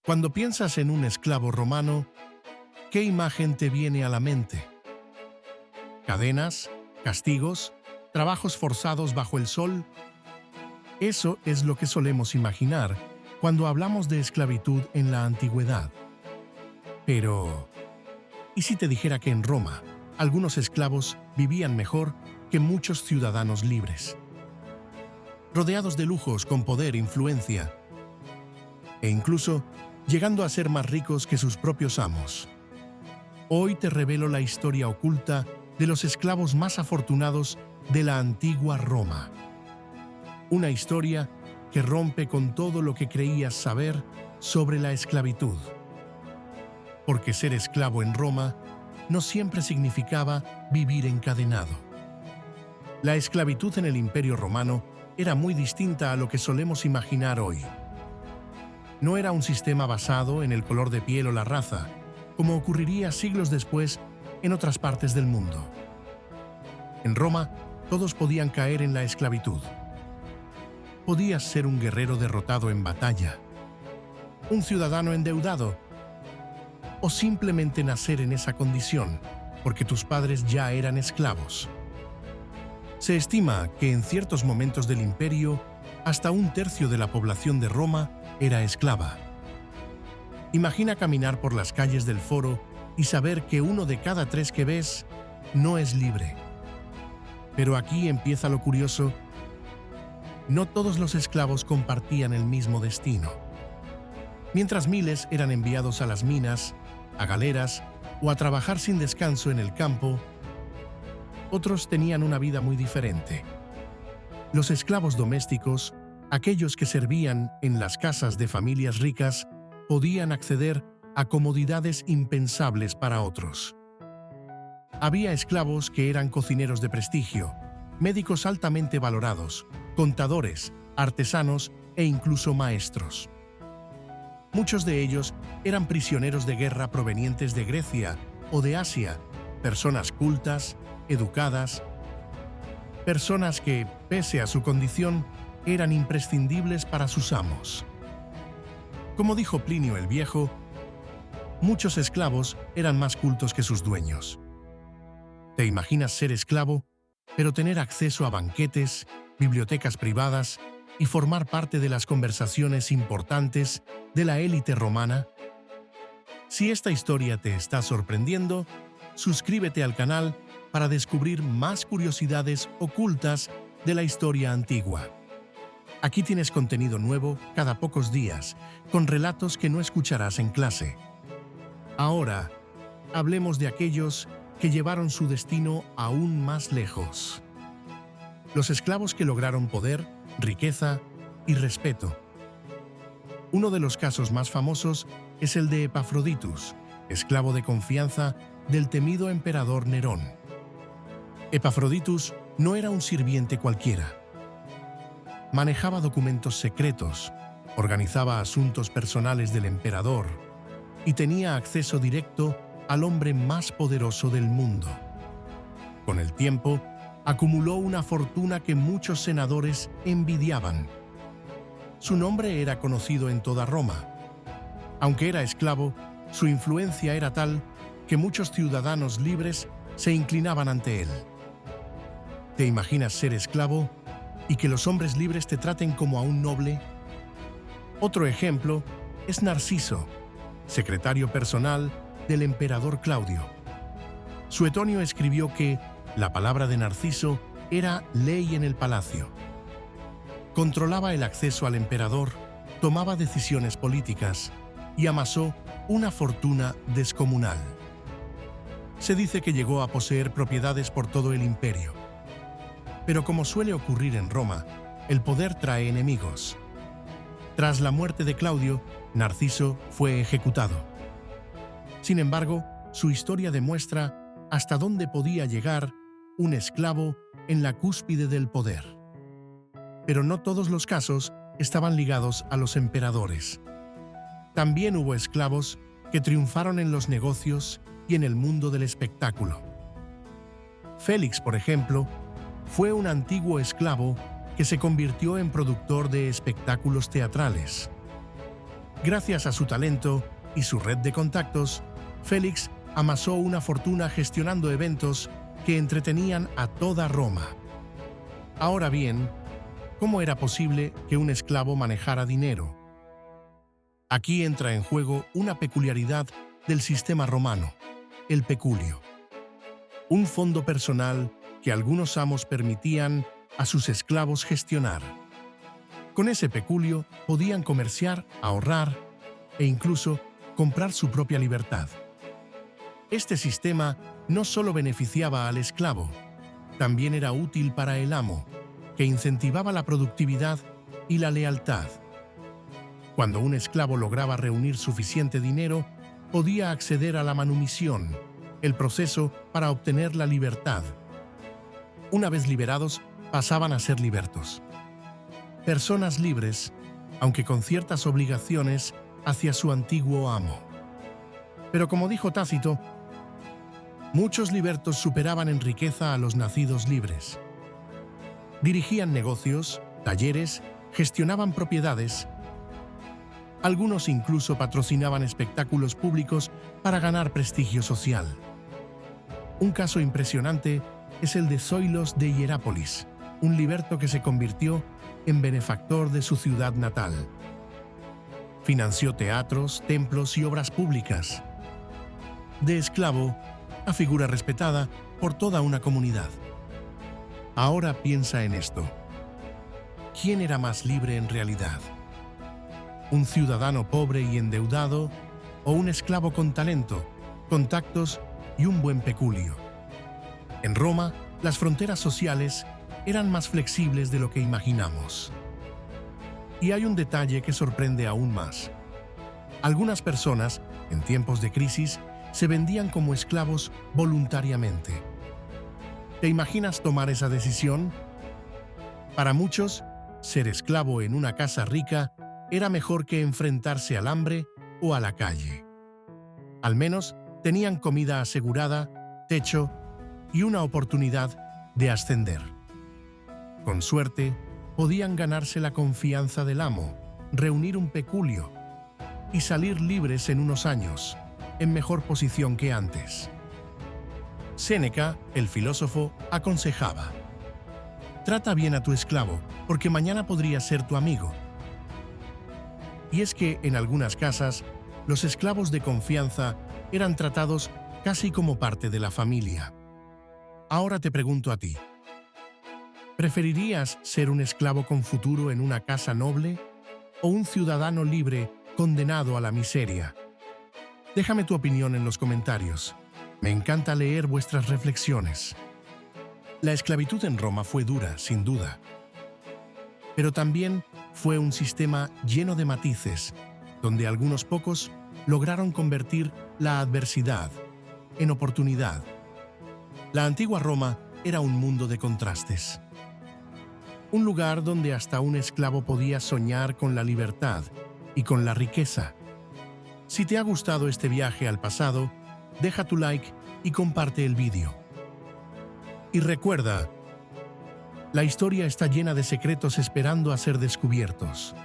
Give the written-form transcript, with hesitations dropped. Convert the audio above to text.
Cuando piensas en un esclavo romano, ¿qué imagen te viene a la mente? ¿Cadenas? ¿Castigos? ¿Trabajos forzados bajo el sol? Eso es lo que solemos imaginar cuando hablamos de esclavitud en la antigüedad. Pero, ¿y si te dijera que en Roma algunos esclavos vivían mejor que muchos ciudadanos libres? Rodeados de lujos, con poder, influencia, e incluso llegando a ser más ricos que sus propios amos. Hoy te revelo la historia oculta de los esclavos más afortunados de la antigua Roma. Una historia que rompe con todo lo que creías saber sobre la esclavitud. Porque ser esclavo en Roma no siempre significaba vivir encadenado. La esclavitud en el Imperio Romano era muy distinta a lo que solemos imaginar hoy. No era un sistema basado en el color de piel o la raza, como ocurriría siglos después en otras partes del mundo. En Roma, todos podían caer en la esclavitud. Podías ser un guerrero derrotado en batalla, un ciudadano endeudado, o simplemente nacer en esa condición porque tus padres ya eran esclavos. Se estima que en ciertos momentos del imperio, hasta un tercio de la población de Roma era esclava. Imagina caminar por las calles del Foro y saber que 1 de cada 3 que ves no es libre. Pero aquí empieza lo curioso. No todos los esclavos compartían el mismo destino. Mientras miles eran enviados a las minas, a galeras o a trabajar sin descanso en el campo, otros tenían una vida muy diferente. Los esclavos domésticos, aquellos que servían en las casas de familias ricas, podían acceder a comodidades impensables para otros. Había esclavos que eran cocineros de prestigio, médicos altamente valorados, contadores, artesanos e incluso maestros. Muchos de ellos eran prisioneros de guerra provenientes de Grecia o de Asia, personas cultas, educadas, personas que, pese a su condición, eran imprescindibles para sus amos. Como dijo Plinio el Viejo, muchos esclavos eran más cultos que sus dueños. ¿Te imaginas ser esclavo, pero tener acceso a banquetes, bibliotecas privadas y formar parte de las conversaciones importantes de la élite romana? Si esta historia te está sorprendiendo, suscríbete al canal para descubrir más curiosidades ocultas de la historia antigua. Aquí tienes contenido nuevo cada pocos días, con relatos que no escucharás en clase. Ahora, hablemos de aquellos que llevaron su destino aún más lejos. Los esclavos que lograron poder, riqueza y respeto. Uno de los casos más famosos es el de Epafroditus, esclavo de confianza del temido emperador Nerón. Epafroditus no era un sirviente cualquiera. Manejaba documentos secretos, organizaba asuntos personales del emperador y tenía acceso directo al hombre más poderoso del mundo. Con el tiempo, acumuló una fortuna que muchos senadores envidiaban. Su nombre era conocido en toda Roma. Aunque era esclavo, su influencia era tal que muchos ciudadanos libres se inclinaban ante él. ¿Te imaginas ser esclavo y que los hombres libres te traten como a un noble? Otro ejemplo es Narciso, secretario personal del emperador Claudio. Suetonio escribió que la palabra de Narciso era ley en el palacio. Controlaba el acceso al emperador, tomaba decisiones políticas y amasó una fortuna descomunal. Se dice que llegó a poseer propiedades por todo el imperio. Pero como suele ocurrir en Roma, el poder trae enemigos. Tras la muerte de Claudio, Narciso fue ejecutado. Sin embargo, su historia demuestra hasta dónde podía llegar un esclavo en la cúspide del poder. Pero no todos los casos estaban ligados a los emperadores. También hubo esclavos que triunfaron en los negocios y en el mundo del espectáculo. Félix, por ejemplo, fue un antiguo esclavo que se convirtió en productor de espectáculos teatrales. Gracias a su talento y su red de contactos, Félix amasó una fortuna gestionando eventos que entretenían a toda Roma. Ahora bien, ¿cómo era posible que un esclavo manejara dinero? Aquí entra en juego una peculiaridad del sistema romano, el peculio. Un fondo personal que algunos amos permitían a sus esclavos gestionar. Con ese peculio podían comerciar, ahorrar e incluso comprar su propia libertad. Este sistema no solo beneficiaba al esclavo, también era útil para el amo, que incentivaba la productividad y la lealtad. Cuando un esclavo lograba reunir suficiente dinero, podía acceder a la manumisión, el proceso para obtener la libertad. Una vez liberados, pasaban a ser libertos. Personas libres, aunque con ciertas obligaciones hacia su antiguo amo. Pero como dijo Tácito, muchos libertos superaban en riqueza a los nacidos libres. Dirigían negocios, talleres, gestionaban propiedades. Algunos incluso patrocinaban espectáculos públicos para ganar prestigio social. Un caso impresionante es el de Zoilos de Hierápolis, un liberto que se convirtió en benefactor de su ciudad natal. Financió teatros, templos y obras públicas. De esclavo a figura respetada por toda una comunidad. Ahora piensa en esto. ¿Quién era más libre en realidad? ¿Un ciudadano pobre y endeudado o un esclavo con talento, contactos y un buen peculio? En Roma, las fronteras sociales eran más flexibles de lo que imaginamos. Y hay un detalle que sorprende aún más. Algunas personas, en tiempos de crisis, se vendían como esclavos voluntariamente. ¿Te imaginas tomar esa decisión? Para muchos, ser esclavo en una casa rica era mejor que enfrentarse al hambre o a la calle. Al menos tenían comida asegurada, techo y una oportunidad de ascender. Con suerte, podían ganarse la confianza del amo, reunir un peculio y salir libres en unos años, en mejor posición que antes. Séneca, el filósofo, aconsejaba: trata bien a tu esclavo, porque mañana podría ser tu amigo. Y es que en algunas casas, los esclavos de confianza eran tratados casi como parte de la familia. Ahora te pregunto a ti, ¿preferirías ser un esclavo con futuro en una casa noble o un ciudadano libre condenado a la miseria? Déjame tu opinión en los comentarios. Me encanta leer vuestras reflexiones. La esclavitud en Roma fue dura, sin duda. Pero también fue un sistema lleno de matices, donde algunos pocos lograron convertir la adversidad en oportunidad. La antigua Roma era un mundo de contrastes. Un lugar donde hasta un esclavo podía soñar con la libertad y con la riqueza. Si te ha gustado este viaje al pasado, deja tu like y comparte el vídeo. Y recuerda, la historia está llena de secretos esperando a ser descubiertos.